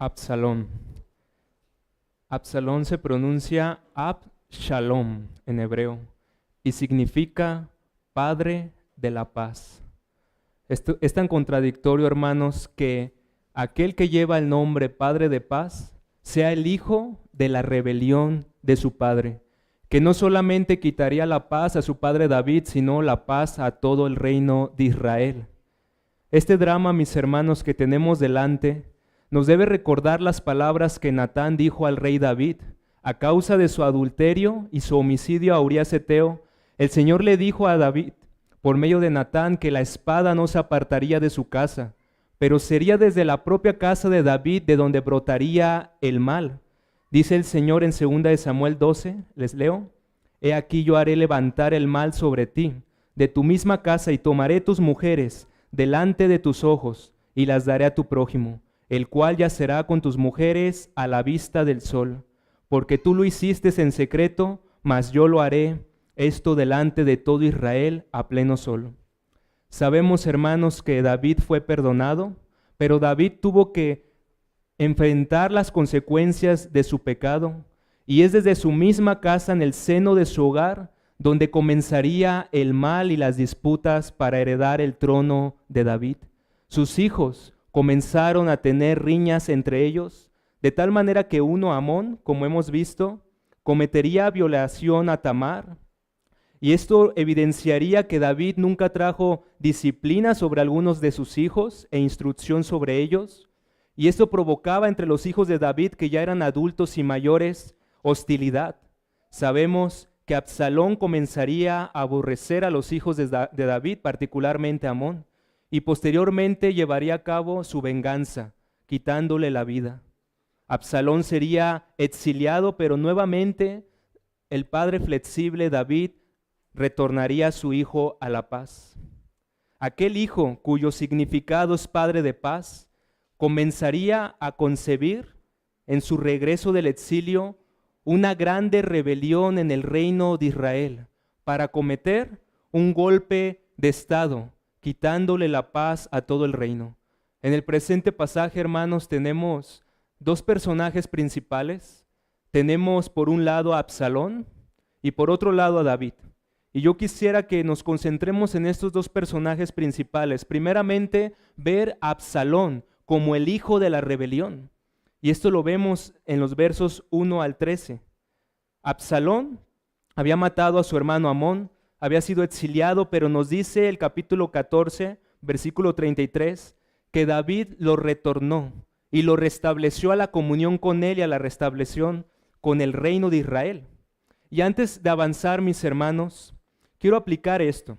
Absalón. Absalón se pronuncia Ab-Shalom en hebreo y significa Padre de la paz. Esto es tan contradictorio, hermanos, que aquel que lleva el nombre Padre de paz sea el hijo de la rebelión de su padre, que no solamente quitaría la paz a su padre David, sino la paz a todo el reino de Israel. Este drama, mis hermanos, que tenemos delante, nos debe recordar las palabras que Natán dijo al rey David. A causa de su adulterio y su homicidio a Urías Eteo, el Señor le dijo a David, por medio de Natán, que la espada no se apartaría de su casa, pero sería desde la propia casa de David de donde brotaría el mal. Dice el Señor en 2 Samuel 12, les leo, He aquí yo haré levantar el mal sobre ti, de tu misma casa, y tomaré tus mujeres delante de tus ojos, y las daré a tu prójimo, el cual yacerá con tus mujeres a la vista del sol. Porque tú lo hiciste en secreto, mas yo lo haré, esto delante de todo Israel a pleno sol. Sabemos, hermanos, que David fue perdonado, pero David tuvo que enfrentar las consecuencias de su pecado, y es desde su misma casa, en el seno de su hogar, donde comenzaría el mal y las disputas para heredar el trono de David. Sus hijos comenzaron a tener riñas entre ellos, de tal manera que uno, Amón, como hemos visto, cometería violación a Tamar, y esto evidenciaría que David nunca trajo disciplina sobre algunos de sus hijos e instrucción sobre ellos, y esto provocaba entre los hijos de David, que ya eran adultos y mayores, hostilidad. Sabemos que Absalón comenzaría a aborrecer a los hijos de David, particularmente a Amón, y posteriormente llevaría a cabo su venganza, quitándole la vida. Absalón sería exiliado, pero nuevamente el padre flexible David retornaría a su hijo a la paz. Aquel hijo cuyo significado es padre de paz, comenzaría a concebir en su regreso del exilio una grande rebelión en el reino de Israel para cometer un golpe de estado, quitándole la paz a todo el reino. En el presente pasaje, hermanos, tenemos dos personajes principales. Tenemos por un lado a Absalón y por otro lado a David. Y yo quisiera que nos concentremos en estos dos personajes principales. Primeramente, ver a Absalón como el hijo de la rebelión. Y esto lo vemos en los versos 1 al 13. Absalón había matado a su hermano Amón, había sido exiliado, pero nos dice el capítulo 14, versículo 33, que David lo retornó y lo restableció a la comunión con él y a la restableción con el reino de Israel. Y antes de avanzar, mis hermanos, quiero aplicar esto.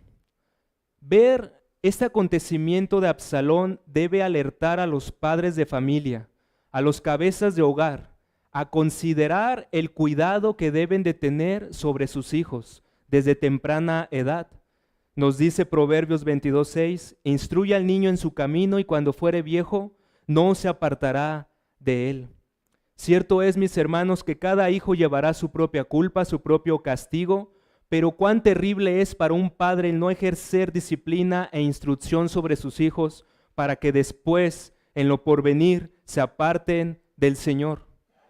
Ver este acontecimiento de Absalón debe alertar a los padres de familia, a los cabezas de hogar, a considerar el cuidado que deben de tener sobre sus hijos desde temprana edad. Nos dice Proverbios 22:6, instruye al niño en su camino y cuando fuere viejo no se apartará de él. Cierto es, mis hermanos, que cada hijo llevará su propia culpa, su propio castigo, pero cuán terrible es para un padre el no ejercer disciplina e instrucción sobre sus hijos para que después, en lo porvenir, se aparten del Señor.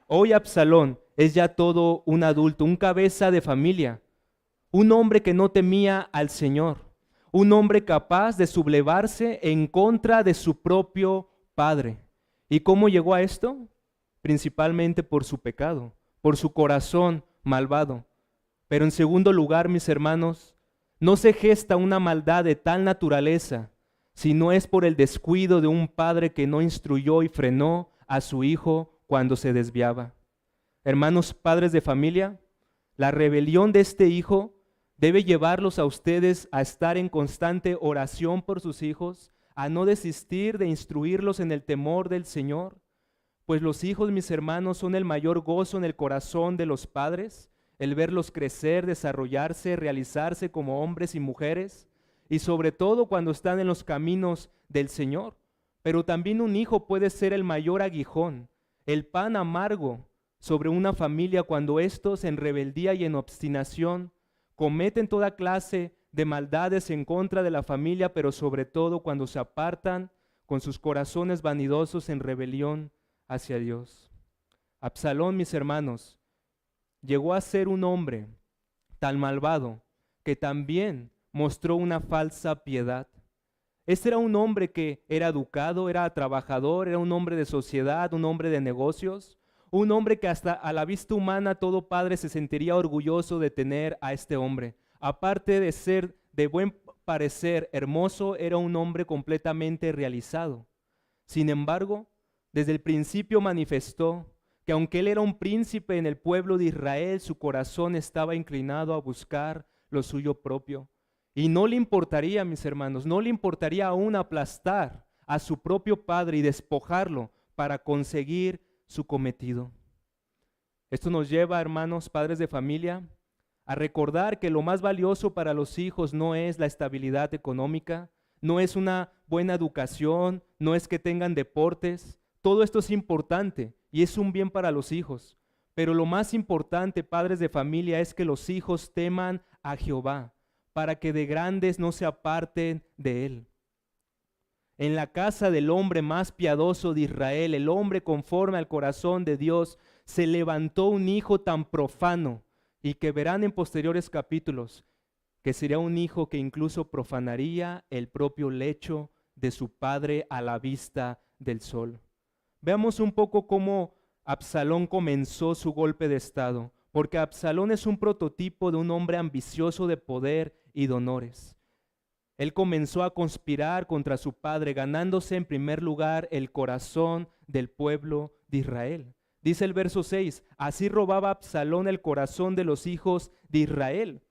Hoy Absalón es ya todo un adulto, un cabeza de familia, un hombre que no temía al Señor, un hombre capaz de sublevarse en contra de su propio padre. ¿Y cómo llegó a esto? Principalmente por su pecado, por su corazón malvado. Pero en segundo lugar, mis hermanos, no se gesta una maldad de tal naturaleza, si no es por el descuido de un padre que no instruyó y frenó a su hijo cuando se desviaba. Hermanos, padres de familia, la rebelión de este hijo debe llevarlos a ustedes a estar en constante oración por sus hijos, a no desistir de instruirlos en el temor del Señor, pues los hijos, mis hermanos, son el mayor gozo en el corazón de los padres, el verlos crecer, desarrollarse, realizarse como hombres y mujeres, y sobre todo cuando están en los caminos del Señor. Pero también un hijo puede ser el mayor aguijón, el pan amargo sobre una familia cuando estos en rebeldía y en obstinación cometen toda clase de maldades en contra de la familia, pero sobre todo cuando se apartan con sus corazones vanidosos en rebelión hacia Dios. Absalón, mis hermanos, llegó a ser un hombre tan malvado que también mostró una falsa piedad. Este era un hombre que era educado, era trabajador, era un hombre de sociedad, un hombre de negocios, un hombre que hasta a la vista humana todo padre se sentiría orgulloso de tener a este hombre. Aparte de ser de buen parecer, hermoso, era un hombre completamente realizado. Sin embargo, desde el principio manifestó que aunque él era un príncipe en el pueblo de Israel, su corazón estaba inclinado a buscar lo suyo propio. Y no le importaría, mis hermanos, no le importaría aún aplastar a su propio padre y despojarlo para conseguir su cometido. Esto nos lleva, hermanos, padres de familia, a recordar que lo más valioso para los hijos no es la estabilidad económica, no es una buena educación, no es que tengan deportes. Todo esto es importante y es un bien para los hijos. Pero lo más importante, padres de familia, es que los hijos teman a Jehová, para que de grandes no se aparten de él. En la casa del hombre más piadoso de Israel, el hombre conforme al corazón de Dios, se levantó un hijo tan profano, y que verán en posteriores capítulos, que sería un hijo que incluso profanaría el propio lecho de su padre a la vista del sol. Veamos un poco cómo Absalón comenzó su golpe de estado, porque Absalón es un prototipo de un hombre ambicioso de poder y de honores. Él comenzó a conspirar contra su padre, ganándose en primer lugar el corazón del pueblo de Israel. Dice el verso 6, así robaba Absalón el corazón de los hijos de Israel.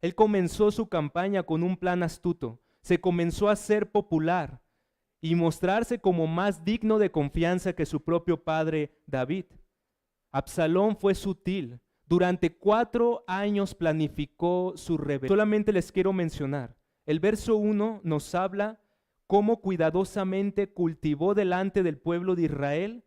Él comenzó su campaña con un plan astuto, se comenzó a hacer popular y mostrarse como más digno de confianza que su propio padre David. Absalón fue sutil. Durante 4 años planificó su rebelión. Solamente les quiero mencionar, el verso 1 nos habla cómo cuidadosamente cultivó delante del pueblo de Israel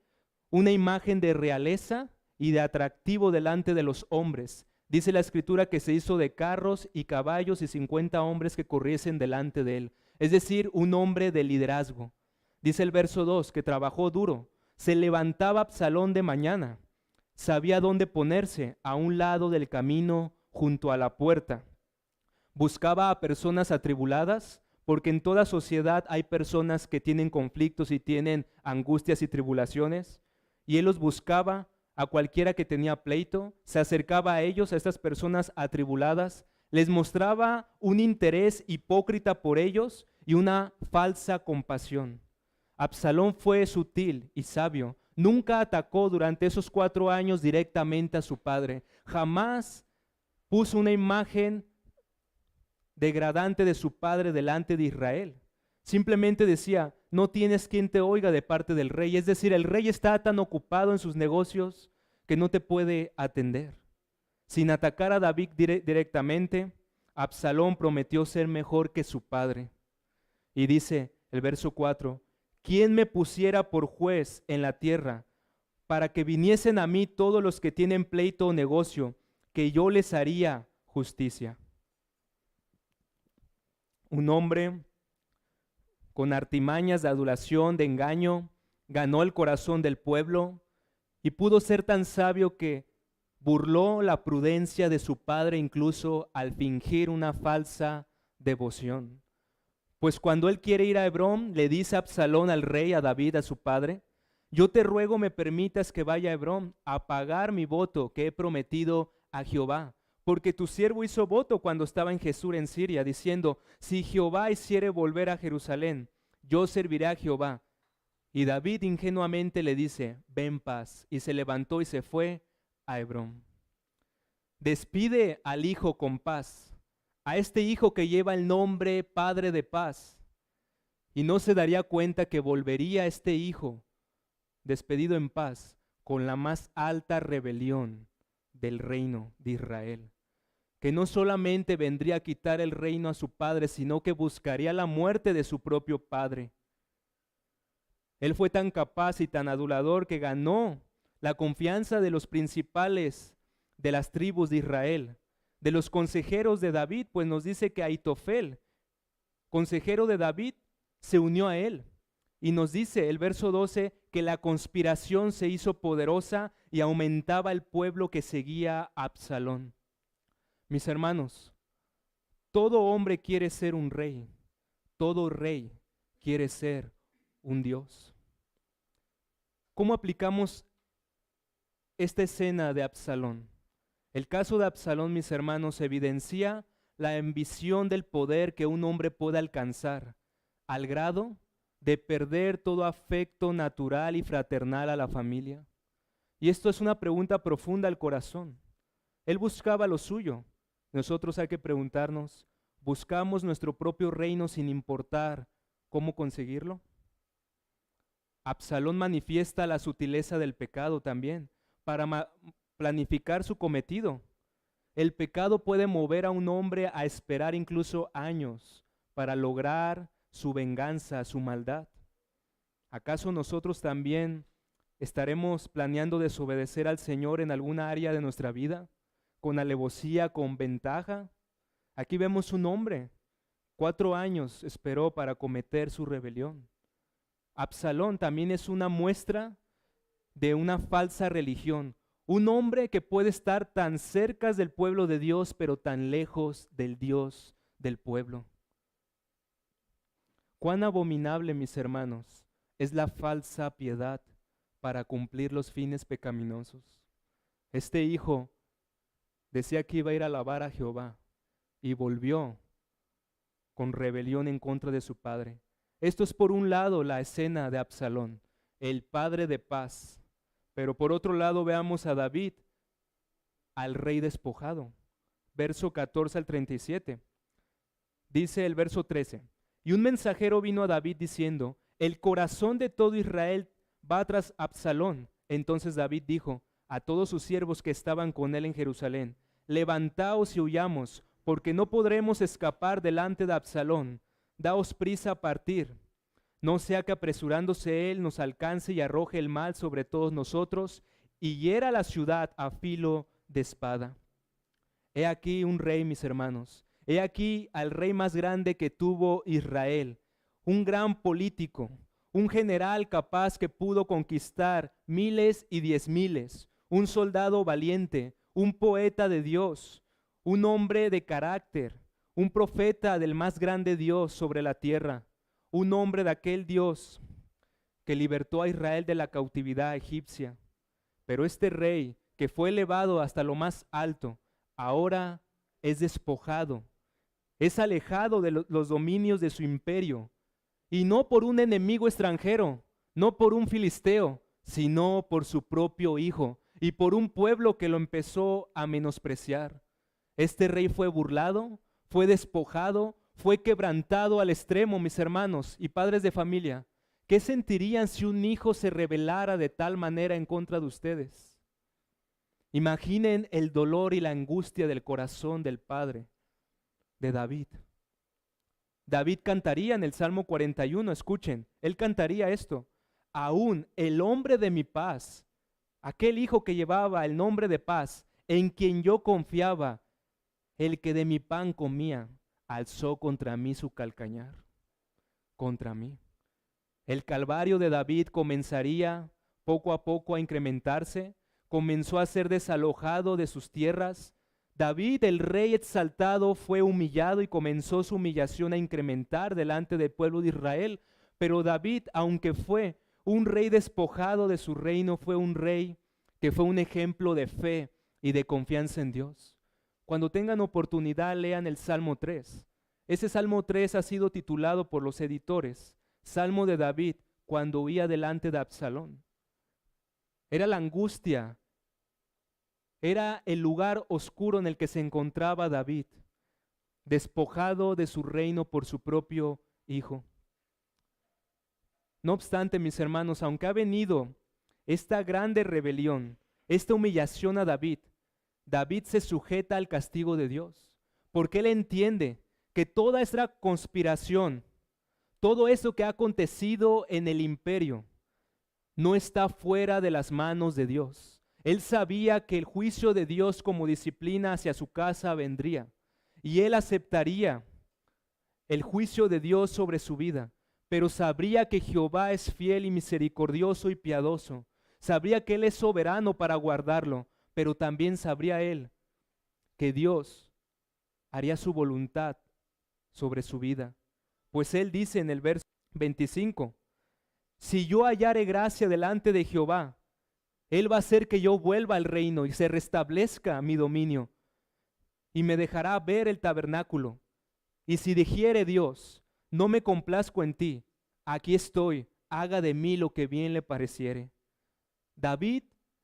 una imagen de realeza y de atractivo delante de los hombres. Dice la escritura que se hizo de carros y caballos y 50 hombres que corriesen delante de él. Es decir, un hombre de liderazgo. Dice el verso 2 que trabajó duro. Se levantaba Absalón de mañana. Sabía dónde ponerse, a un lado del camino junto a la puerta. Buscaba a personas atribuladas, porque en toda sociedad hay personas que tienen conflictos y tienen angustias y tribulaciones. Y él los buscaba a cualquiera que tenía pleito, se acercaba a ellos, a estas personas atribuladas, les mostraba un interés hipócrita por ellos y una falsa compasión. Absalón fue sutil y sabio, nunca atacó durante esos 4 años directamente a su padre, jamás puso una imagen degradante de su padre delante de Israel. Simplemente decía, no tienes quien te oiga de parte del rey. Es decir, el rey está tan ocupado en sus negocios que no te puede atender. Sin atacar a David directamente, Absalón prometió ser mejor que su padre. Y dice el verso 4, ¿quién me pusiera por juez en la tierra para que viniesen a mí todos los que tienen pleito o negocio, que yo les haría justicia? Un hombre con artimañas de adulación, de engaño, ganó el corazón del pueblo y pudo ser tan sabio que burló la prudencia de su padre incluso al fingir una falsa devoción. Pues cuando él quiere ir a Hebrón, le dice Absalón al rey, a David, a su padre, yo te ruego me permitas que vaya a Hebrón a pagar mi voto que he prometido a Jehová. Porque tu siervo hizo voto cuando estaba en Jesús en Siria, diciendo, si Jehová hiciere volver a Jerusalén, yo serviré a Jehová. Y David ingenuamente le dice, ve en paz. Y se levantó y se fue a Hebrón. Despide al hijo con paz, a este hijo que lleva el nombre Padre de Paz. Y no se daría cuenta que volvería este hijo, despedido en paz, con la más alta rebelión del reino de Israel. Que no solamente vendría a quitar el reino a su padre, sino que buscaría la muerte de su propio padre. Él fue tan capaz y tan adulador que ganó la confianza de los principales de las tribus de Israel, de los consejeros de David, pues nos dice que Ahitofel, consejero de David, se unió a él. Y nos dice el verso 12 que la conspiración se hizo poderosa y aumentaba el pueblo que seguía a Absalón. Mis hermanos, todo hombre quiere ser un rey, todo rey quiere ser un Dios. ¿Cómo aplicamos esta escena de Absalón? El caso de Absalón, mis hermanos, evidencia la ambición del poder que un hombre puede alcanzar, al grado de perder todo afecto natural y fraternal a la familia. Y esto es una pregunta profunda al corazón. Él buscaba lo suyo. Nosotros hay que preguntarnos, ¿buscamos nuestro propio reino sin importar cómo conseguirlo? Absalón manifiesta la sutileza del pecado también para planificar su cometido. El pecado puede mover a un hombre a esperar incluso años para lograr su venganza, su maldad. ¿Acaso nosotros también estaremos planeando desobedecer al Señor en alguna área de nuestra vida? ¿Con alevosía, con ventaja? Aquí vemos un hombre, 4 años esperó para cometer su rebelión. Absalón también es una muestra de una falsa religión. Un hombre que puede estar tan cerca del pueblo de Dios, pero tan lejos del Dios del pueblo. Cuán abominable, mis hermanos, es la falsa piedad para cumplir los fines pecaminosos. Este hijo decía que iba a ir a alabar a Jehová y volvió con rebelión en contra de su padre. Esto es por un lado la escena de Absalón, el padre de paz. Pero por otro lado veamos a David, al rey despojado. Verso 14 al 37. Dice el verso 13. Y un mensajero vino a David diciendo, el corazón de todo Israel va tras Absalón. Entonces David dijo a todos sus siervos que estaban con él en Jerusalén, levantaos y huyamos, porque no podremos escapar delante de Absalón. Daos prisa a partir. No sea que apresurándose él nos alcance y arroje el mal sobre todos nosotros y hiera la ciudad a filo de espada. He aquí un rey, mis hermanos. He aquí al rey más grande que tuvo Israel, un gran político, un general capaz que pudo conquistar miles y 10,000, un soldado valiente, un poeta de Dios, un hombre de carácter, un profeta del más grande Dios sobre la tierra, un hombre de aquel Dios que libertó a Israel de la cautividad egipcia. Pero este rey, que fue elevado hasta lo más alto, ahora es despojado, es alejado de los dominios de su imperio, y no por un enemigo extranjero, no por un filisteo, sino por su propio hijo y por un pueblo que lo empezó a menospreciar. Este rey fue burlado, fue despojado, fue quebrantado al extremo, mis hermanos y padres de familia. ¿Qué sentirían si un hijo se rebelara de tal manera en contra de ustedes? Imaginen el dolor y la angustia del corazón del padre de David. David cantaría en el Salmo 41, escuchen, él cantaría esto: aún el hombre de mi paz, aquel hijo que llevaba el nombre de paz, en quien yo confiaba, el que de mi pan comía, alzó contra mí su calcañar, contra mí. El calvario de David comenzaría poco a poco a incrementarse, comenzó a ser desalojado de sus tierras. David, el rey exaltado, fue humillado y comenzó su humillación a incrementar delante del pueblo de Israel. Pero David, aunque fue un rey despojado de su reino, fue un rey que fue un ejemplo de fe y de confianza en Dios. Cuando tengan oportunidad, lean el Salmo 3. Ese Salmo 3 ha sido titulado por los editores Salmo de David cuando huía delante de Absalón. Era la angustia, era el lugar oscuro en el que se encontraba David, despojado de su reino por su propio hijo. No obstante, mis hermanos, aunque ha venido esta grande rebelión, esta humillación a David, David se sujeta al castigo de Dios, porque él entiende que toda esta conspiración, todo eso que ha acontecido en el imperio, no está fuera de las manos de Dios. Él sabía que el juicio de Dios como disciplina hacia su casa vendría, y él aceptaría el juicio de Dios sobre su vida, pero sabría que Jehová es fiel y misericordioso y piadoso. Sabría que Él es soberano para guardarlo, pero también sabría él que Dios haría su voluntad sobre su vida. Pues Él dice en el verso 25, si yo hallare gracia delante de Jehová, Él va a hacer que yo vuelva al reino y se restablezca mi dominio, y me dejará ver el tabernáculo. Y si dijere Dios, no me complazco en ti, aquí estoy, haga de mí lo que bien le pareciere. David,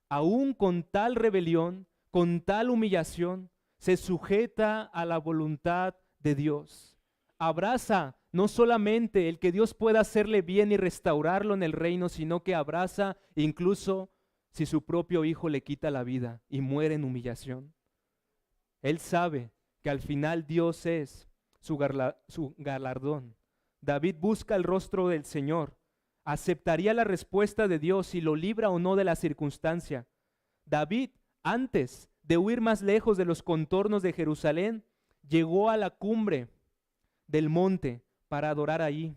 aún con tal rebelión, con tal humillación, se sujeta a la voluntad de Dios. Abraza no solamente el que Dios pueda hacerle bien y restaurarlo en el reino, sino que abraza incluso si su propio hijo le quita la vida y muere en humillación. Él sabe que al final Dios es su galardón. David busca el rostro del Señor. Aceptaría la respuesta de Dios si lo libra o no de la circunstancia. David, antes de huir más lejos de los contornos de Jerusalén, llegó a la cumbre del monte para adorar allí.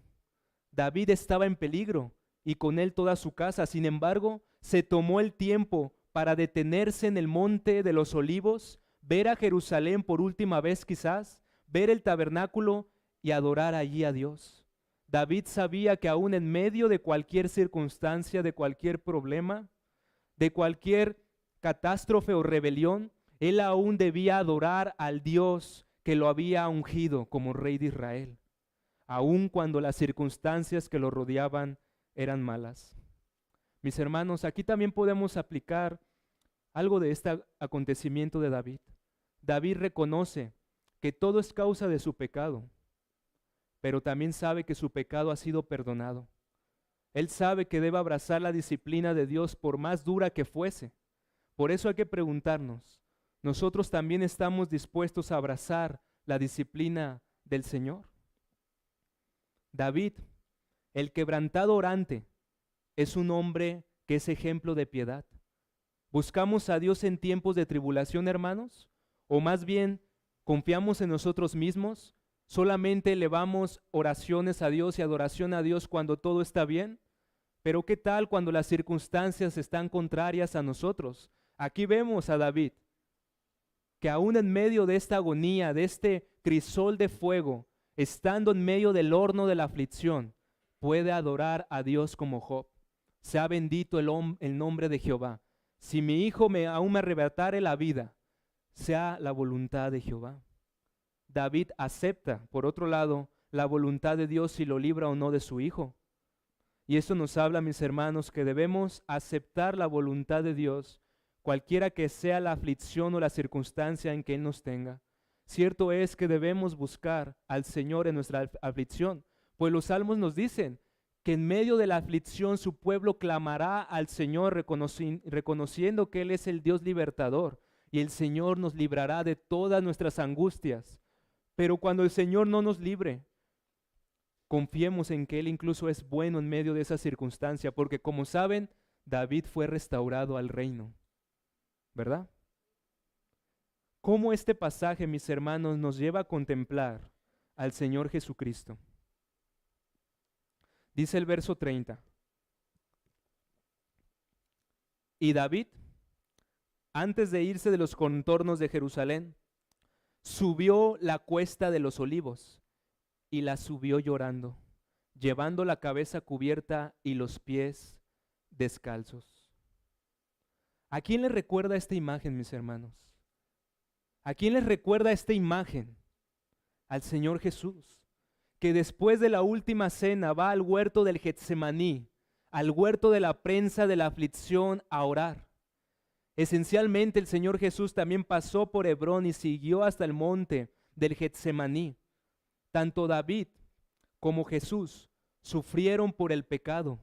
David estaba en peligro y con él toda su casa. Sin embargo, se tomó el tiempo para detenerse en el monte de los olivos, ver a Jerusalén por última vez quizás, ver el tabernáculo y adorar allí a Dios. David sabía que aún en medio de cualquier circunstancia, de cualquier problema, de cualquier catástrofe o rebelión, él aún debía adorar al Dios que lo había ungido como rey de Israel, aun cuando las circunstancias que lo rodeaban eran malas. Mis hermanos, aquí también podemos aplicar algo de este acontecimiento de David. David reconoce que todo es causa de su pecado, pero también sabe que su pecado ha sido perdonado. Él sabe que debe abrazar la disciplina de Dios por más dura que fuese. Por eso hay que preguntarnos, ¿nosotros también estamos dispuestos a abrazar la disciplina del Señor? David, el quebrantado orante, es un hombre que es ejemplo de piedad. ¿Buscamos a Dios en tiempos de tribulación, hermanos? ¿O más bien confiamos en nosotros mismos? ¿Solamente elevamos oraciones a Dios y adoración a Dios cuando todo está bien? Pero ¿qué tal cuando las circunstancias están contrarias a nosotros? Aquí vemos a David, que aún en medio de esta agonía, de este crisol de fuego, estando en medio del horno de la aflicción, puede adorar a Dios como Job. Sea bendito el nombre de Jehová. Si mi hijo aún me arrebatare la vida, sea la voluntad de Jehová. David acepta, por otro lado, la voluntad de Dios si lo libra o no de su hijo. Y esto nos habla, mis hermanos, que debemos aceptar la voluntad de Dios, cualquiera que sea la aflicción o la circunstancia en que Él nos tenga. Cierto es que debemos buscar al Señor en nuestra aflicción, pues los salmos nos dicen que en medio de la aflicción su pueblo clamará al Señor reconociendo que Él es el Dios libertador y el Señor nos librará de todas nuestras angustias. Pero cuando el Señor no nos libre, confiemos en que Él incluso es bueno en medio de esa circunstancia, porque como saben, David fue restaurado al reino, ¿verdad? ¿Cómo este pasaje, mis hermanos, nos lleva a contemplar al Señor Jesucristo? Dice el verso 30. Y David, antes de irse de los contornos de Jerusalén, subió la cuesta de los olivos y la subió llorando, llevando la cabeza cubierta y los pies descalzos. ¿A quién le recuerda esta imagen, mis hermanos? ¿A quién les recuerda esta imagen? Al Señor Jesús, que después de la última cena va al huerto del Getsemaní, al huerto de la prensa de la aflicción a orar. Esencialmente el Señor Jesús también pasó por Hebrón y siguió hasta el monte del Getsemaní. Tanto David como Jesús sufrieron por el pecado,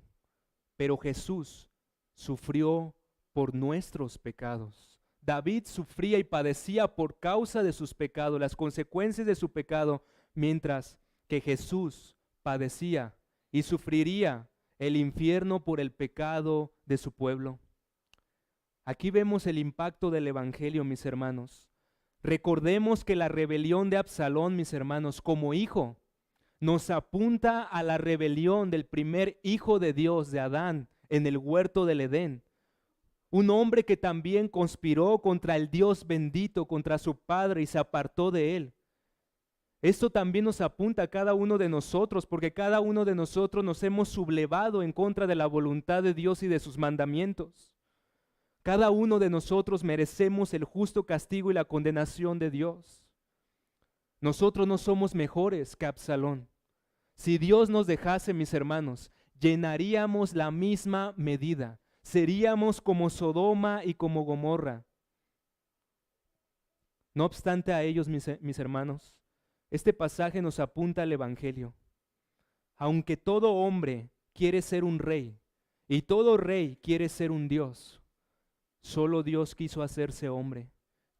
pero Jesús sufrió por nuestros pecados. David sufría y padecía por causa de sus pecados, las consecuencias de su pecado, mientras que Jesús padecía y sufriría el infierno por el pecado de su pueblo. Aquí vemos el impacto del Evangelio, mis hermanos. Recordemos que la rebelión de Absalón, mis hermanos, como hijo, nos apunta a la rebelión del primer hijo de Dios, de Adán, en el huerto del Edén. Un hombre que también conspiró contra el Dios bendito, contra su Padre, y se apartó de él. Esto también nos apunta a cada uno de nosotros, porque cada uno de nosotros nos hemos sublevado en contra de la voluntad de Dios y de sus mandamientos. Cada uno de nosotros merecemos el justo castigo y la condenación de Dios. Nosotros no somos mejores que Absalón. Si Dios nos dejase, mis hermanos, llenaríamos la misma medida. Seríamos como Sodoma y como Gomorra. No obstante a ellos, mis hermanos, este pasaje nos apunta al Evangelio. Aunque todo hombre quiere ser un rey y todo rey quiere ser un Dios, solo Dios quiso hacerse hombre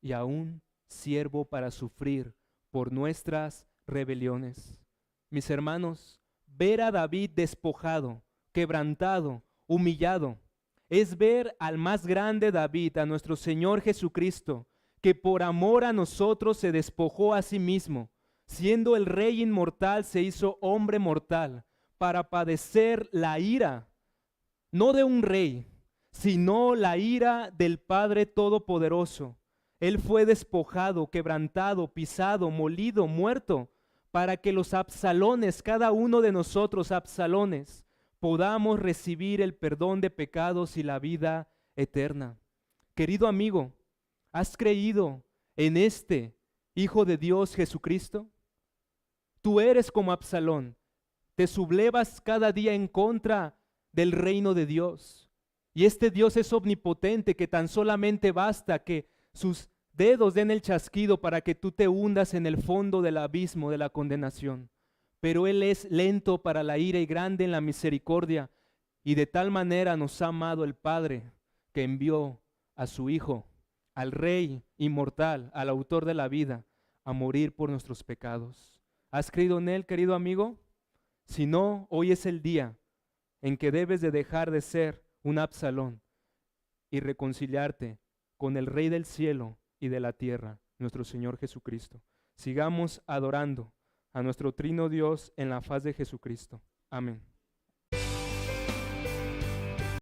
y aún siervo para sufrir por nuestras rebeliones. Mis hermanos, ver a David despojado, quebrantado, humillado, es ver al más grande David, a nuestro Señor Jesucristo, que por amor a nosotros se despojó a sí mismo, siendo el Rey inmortal, se hizo hombre mortal para padecer la ira, no de un rey, sino la ira del Padre Todopoderoso. Él fue despojado, quebrantado, pisado, molido, muerto, para que los Absalones, cada uno de nosotros Absalones, podamos recibir el perdón de pecados y la vida eterna. Querido amigo, ¿has creído en este Hijo de Dios Jesucristo? Tú eres como Absalón, te sublevas cada día en contra del reino de Dios. Y este Dios es omnipotente, que tan solamente basta que sus dedos den el chasquido para que tú te hundas en el fondo del abismo de la condenación. Pero Él es lento para la ira y grande en la misericordia, y de tal manera nos ha amado el Padre, que envió a su Hijo, al Rey inmortal, al autor de la vida, a morir por nuestros pecados. ¿Has creído en Él, querido amigo? Si no, hoy es el día en que debes de dejar de ser un Absalón y reconciliarte con el Rey del cielo y de la tierra, nuestro Señor Jesucristo. Sigamos adorando a nuestro trino Dios en la faz de Jesucristo. Amén.